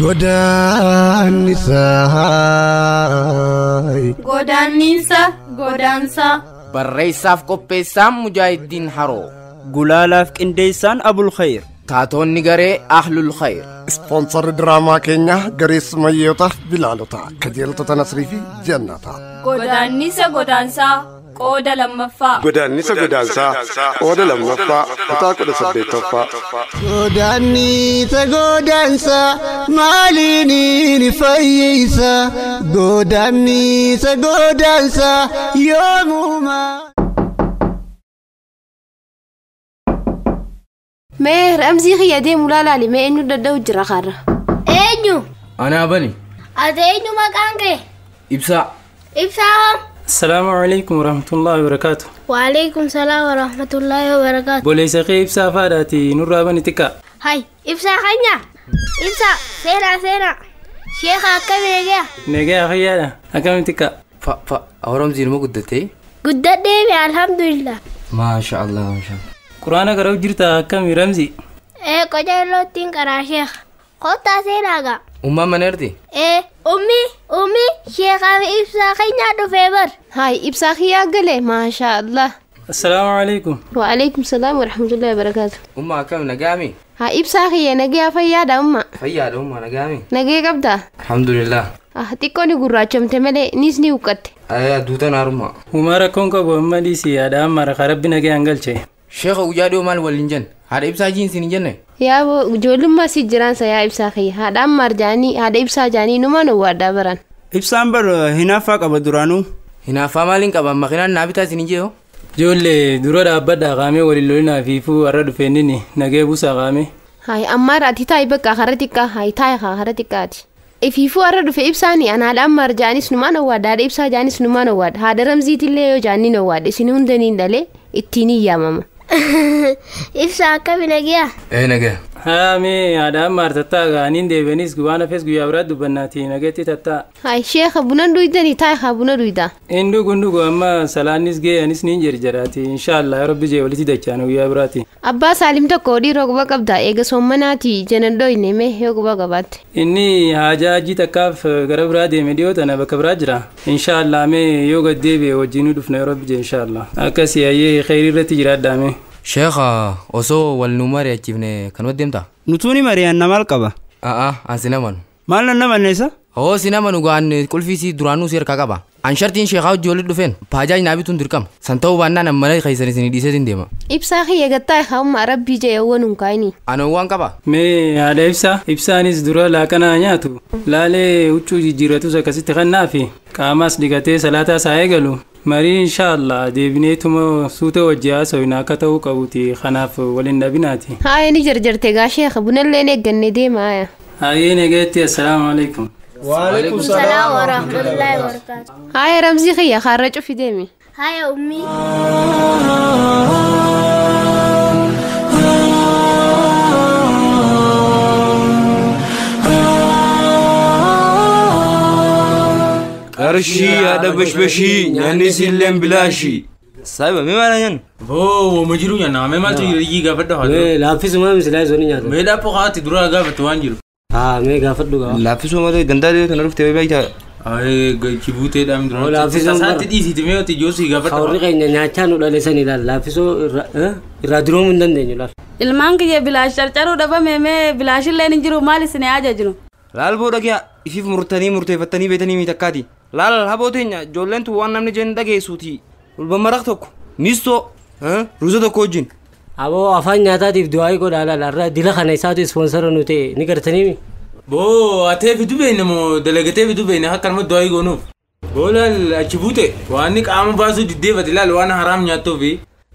Godaansa barreessaaf qopheessaan Mujaahidiin Haroo gulaalaaf qindeessaan Abul Khayr taatonni garee Ahlul Khayr sponsor draamaa keenya garee sumayyoota bilaalota kajeeltota nasrii fi jannata godaansaa qooda lammaffaa qooda lammaffaa kutaa 18ffaa godaansa maaliin ni fayyisa godaansa yoomuma mee ramzii khiyadee mulaalali mee eenyu dadda'u jira karra eenyu ana bani ate eenyu maqaan kee ibsaa السلام عليكم ورحمة الله وبركاته. وعليكم السلام ورحمة الله وبركاته. بوليس خي إبسا فاداتي نور رابني تكا هاي إبسا خينا إبسا سيرا شيخ أكمل نجا خيالا أكمل تكا أورام زين ما قدتي قدتي الحمد لله ما شاء الله قرآن قرأ جرتا أكمل رمزي قجا لو تنكر شيخ قطع سيراغا من أرتي أمي شيخ إبسا خينا دفيبر هاي إبسا خيا قلي ما شاء الله. السلام عليكم. وعليكم السلام ورحمة الله وبركاته. كم نجامي هاي إبسا خيا نجي فيادا فيادا نجامي نجي قبدا الحمد لله تكوني قراتشم تملي نيسني وقت دوتا نارما ومارا كونكو بمالي سيادا مارا خرب نجي أنجل شيء شيخ وجادو مال والإنجن هذا إبسا جين سنجنة يا جولم ما سجران سيا إبسا خي هذا مرجاني هذا إبسا جاني نمان واردا بران إبسان بر هنا فاق أبدرانو هنا فامالين كابا مخنا نابتا سنجيو جولي درود أبدا غامي وللولنا فيفو أرد فينيني نجيبو سغامي هاي أمار أتيتا يبقى خرتك هاي تاي خرتكاتي فيفو أرد في إبساني أنا الآن مرجاني سنمان وارد هذا إبسا جاني سنمان وارد هذا رمزي تلي جاني نوارد سنون دنين دلي التيني يا ماما إبسا كم نجيا نجا هامي هذا أمار تتا غانين دي بنيس جوانا فيس جويا براد بناتي نجتي تتا هاي شيخ بنا دويدني تاي خابنا دويدا إندو كندو أما سلانيس جي أنيس نينجر جراتي إن شاء الله يا رب جي ولتي دكانو ويا براتي أبا سالم تكودي رغبا قبدا إيجا سومناتي جنندو إنمي يغبا قبات إني حاجة جي تكاف غرب رادي مديو تنا بكبراجرا إن شاء الله مي يوغا ديبي وجينو دفنا يا رب جي إن شاء الله أكاسي أيه خيري رتي جرات دامي شيخ أوسو والنمر يجيبني كانوا ديمتا نتوني مريان نمال قبا عن سينمان مالنا نمال نيسا هو سينمان وقان كل في سي درانو سير كاكابا عن شرطين شيخاو جولد دفين باجاج نابي تندركم سنتو بانا نمالي خيساني سني ديسة ديما إبسا خي يغتاي خاوم ربي جي أونو كايني أنا وان كابا مي هذا إبسا نيس درا لاكنا نياتو لالي وچو جيرتو سكسي تخنا في كاماس ديغتي سلاتا سايغلو مري إن شاء الله ديبنيتم سوتو وجيا سوينا كتو كوتي خناف ولين نبيناتي هاي نجر تيغا شيخ بنا اللي نغني دي معايا هاي نجيتي السلام عليكم وعليكم السلام ورحمة الله وبركاته هاي رمزي خيا خرجوا في دمي هاي أمي أرشي هذا بشبشي يعني سلم بلاشي سايبه مي مالا ين بو مجرو ينا مي مالتو يجي غافد هذا لافيس ما مسلاي زوني يا مي لا بوخاتي درا غافد وانجلو مي غافد دو لافيس ما غندا دي تنرفت بيتا اي جيبوتي دام درا لافيس ساعات دي سي تميو تي جوسي غافد خوري نياچانو دلسني لافيس رادرو من دندني لا ilmaan kiyya bilaasharcharu daba meme bilaashilleen injiru maali sine ajajnu laal boodhagiya ifif murteeffatanii beetanii miitakkaati laal habooteenya ijoolleen waan namni jeen dhageessuuti ulba maraq tokko miistoo ruusa tokko wajjin aboo afaan nyaataatiif du'aayii godhaa laarraa dila kana isaatu ispoonsara nu ta'e ni gartanii boo atee fidu beekne moo dalagatee fidu beekne akka nama du'aayii goonuuf boo laal achi buute waan ni qaama baasuu diddeefate laal waan haraam nyaattuufi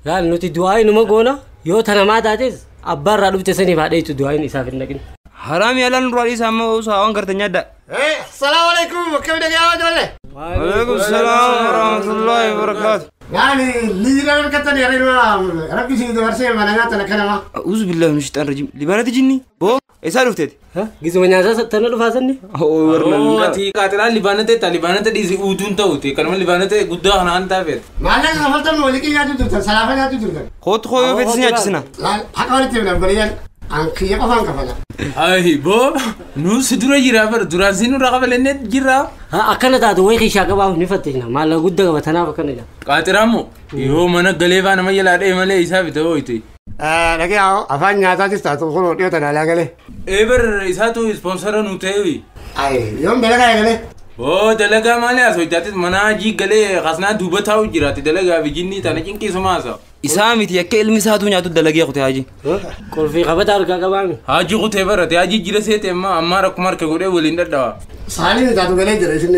laal nuti du'aayii numa goona yoo tanamaa taates abbaarraa dhufte saniif haadheetu du'aayiin isaaf hin dhaqin haraam yaalaan nurraa isaa ammoo waan gartan nyaadda السلام عليكم كيف دقيقة وجهنا وعليكم السلام ورحمة الله وبركاته يعني لينا كتر يا ريما ربي سيد ورسي ما نغاتنا كلام أعوذ بالله من الشيطان الرجيم لبنات جني بو إيسا لفتت ها جزء من هذا تنو فازني Oh, ati katira libanate talibanate disi udun tauti kan libanate gudda hana anta fet. ما لك غفلت من ولك يا دكتور سلافه يا دكتور خود خوي في تسنيا جسنا لا حقولي تبنا بريان انك يا قفان كفلا Ay bo nu sidura jira bar duran sinu raqabale net jira. ها أكلنا تادو وين خيشة كباه نفتشنا ما لا قد جوا بتنا بكنا جا Katiramu yo mana galeva na mayela de male isa bito iti. لكن افان نياتا تستاتو خلو ديو تنا لا غلي Ever isa tu sponsor nu tewi. اي يوم بلا غلي Oh dalaga male aso jati mana ji gale khasna duba tau jira ti dalaga bijinni tanakin ki samasa. إسامتي يا كل مساتو نياتو دلقي أختي هاجي كل في خبر أركا كباه Haji ko tebara te haji jira se te ma amara kumar ke gode wolinda da. سالي تاتو غلي جرسن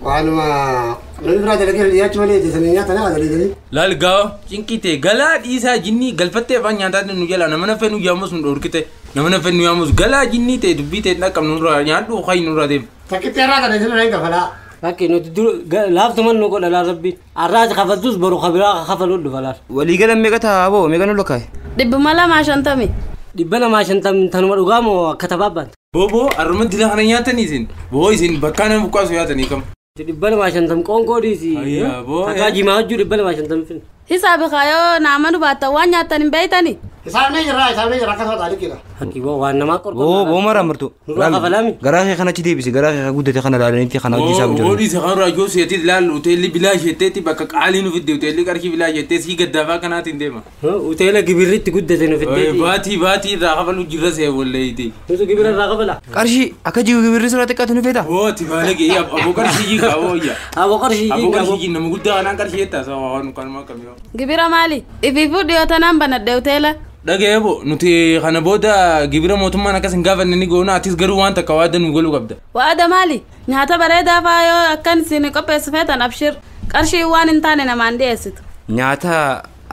وانا ما نبرا دلقي يا چولي دسنيا تنا غلي دي Lal gaw cinki te gala isa jinni galfatte ba nyata nu gela na mana fenu yamus nu dorkite na mana fenu yamus gala jinni te dubbi te na kam nu ra nyadu khay nu ra de. تكتيرا كده دسن كفلا لكن ندور لاف تمن نقول لا ربي الراج خفلتوس برو خبرا خفلوا دفلار ولي قال ميغتا أبو ميغانو لكاي Dibbi mala maa shantami. دبنا ما عشان تنمر وقاموا كتبابات Bobo arma dila hana nyata ni sin. Bo isin bakana bukaso yata ni kam. دبنا ما عشان تم كون كوديسي Ayya bo. تكاجي ما هجو دبنا ما عشان تم فين Hisaabi kaayoo naamanu baata waan nyaatan hin beeytani. حساب نجرا كذا عليك كده حكي وانا ما قرب بو مرة مرتو نروح فلامي غراخي خنا تشدي بس غراخي قدتي خنا لا نتي خنا جي سابو Bo di sakhan rajo se ti lal hotel bila jete ti bakak ali nu video hotel karki bila jete si gaddafa kana tindema. وتيلا كبيرت قدة في الدنيا Bati raqabalu jirra se wallahi. نسو كبير الرقبة قرشي أكجي وكبير رسالة كاتوني فيدا Bo ti balagi abu karshi ji ka wo ya. أبو قرشي Abu karshi ji namu gudda kana karshi ta sa wa nu kan ma kamyo. Gibira maali. Ifiifuu dhiyootanaan banadhe hoteela. Dhaga'eebo nuti kana booda gibira mootummaan akkas hin gaafanne ni goona atis garuu waan takka waada nu galuu qabda. Waada maali. Nyaata bareedaa faayoo akkan isin qopheessu feetan abshir. Qarshii waan hin taane namaan dhiyeessitu. nyaata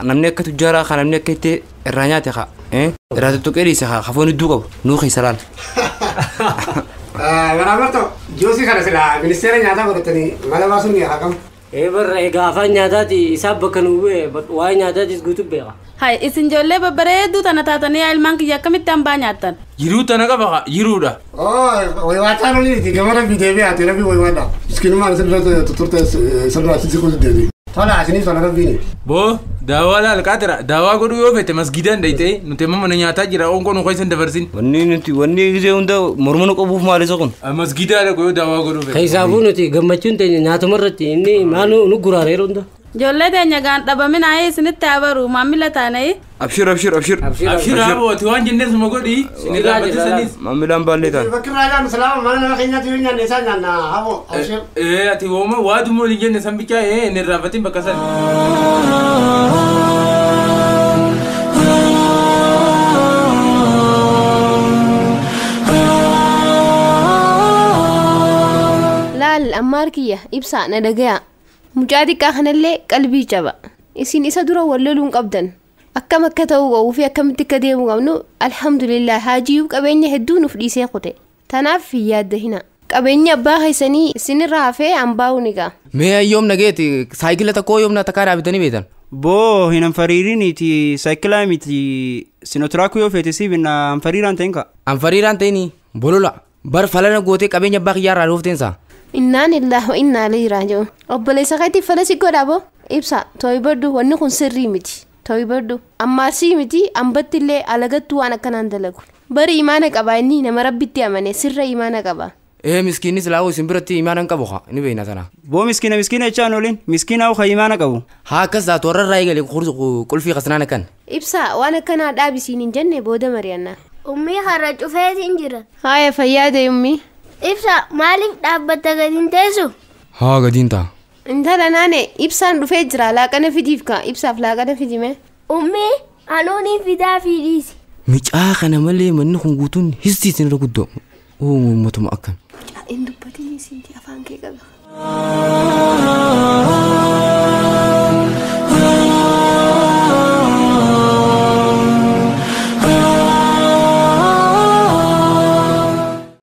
namni akka tujjaaraa kan namni akka itti irraa nyaate haa irraa tuttuqee dhiise haa hafoon iddoo qabu nuu keessa laal. ورابطو جوسي خلاص لا منستير نياتا قلتني ما لما سمي حكم إيه بر إيقافا نياتاتي إساب بكنوبة واي نياتاتي سقوتو بيغا Hai isin ijoollee babbareedduu tana taatanii ilmaan kiyya akkamitti hambaa nyaattan. Jiruu tana qaba jiruudha. اوه ويواتا نولي تي كمان فيديو بي اتي ربي ويواتا مسكين ما نسبت تطرت سبنا تسيكو دي طلع سنين صار ربيني Boo daawaa laal qaatira daawaa godhuu yoo feete masgiidaan dhaytee nuti amma mana nyaataa jira onkoon nu qoysan dabarsin. wanni gisee hunda mormanu qabuuf maali isa kun. Masgiidaa dhaqu yoo daawaa godhuu feete. Kaysaafuu nuti gammachuun teenya nyaatumarratti inni maanu nu guraareeru hunda. Ijoollee teenya gaan dhabaminaa isinitti habaru maamila taanee. Abshir. Abshir abooti waan jennee suma godhi sinirraa badisanis. Maamilaan baallee taane. بكر راجع مسلام ما انا خينا تيجي نسان انا هابو ابشر Ati wooma waa dumoo hin jenne san bichaa nirraa fatiin bakka san. laal ammaar kiyya ibsaa na dhagaya mucaa xiqqaa kanallee qalbii caba isin isa dura wallaluun qabdan akkam akka ta'uu qabuu fi akkamitti akka deemuu qabnu alhamdulillah haajiyyuu qabeenya hedduu nuuf dhiisee kute tanaaf hin yaaddahina qabeenya abbaa keessanii isinirraa hafee hambaa'uu ni ga'a. Mee ayyoom nageeti saayikila tokkoo yoomna takkaa dhaabitanii beetan. Boo hin anfariiriniiti saayikilaa miti sinotiraakuu yoo feete siibinna anfariiraan ta'in ka. Anfariiraan ta'ini bolola bar falana gootee qabeenya abbaa kiyyaa irraa dhoofteensa. Innaan illaahi wa innaa ilayhi raaji'uun obboleessa keetii falasi godhaaboo ibsa tooyi baddu wanni kun sirrii miti tooyi baddu ammaasii miti ambatti illee alagattu waan akkanaan dalagu bari imaana qaba inni nama rabbitti amane sirra imaana qaba. Miskiinis laawuu isin biratti imaana hin qabu haa ni beekna sana. Boo miskiina jechaan oliin miskiina haa imaana qabu. Haa akkas taatu warra irraa eegale qulfii qasnaan akkan. Ibsa waan akkanaa dhaabisiin hin jenne booda mari'annaa. Ummii har'a cufeetiin jira. Haaya fayyaade ummii. Ibsa maaliif dhaabbatta gadiin teessu? Haa gadiin ta'a. Intala naane ibsaan dhufee jira laaqana fidiif ka ibsaaf laaqana fidime. Ummii anuunii fidaa fi dhiisi. Micaa kana malee manni kun guutuun histii isin irra guddoo. Uummatuma akkam. Inni dubbatiin isin afaan kee qaba.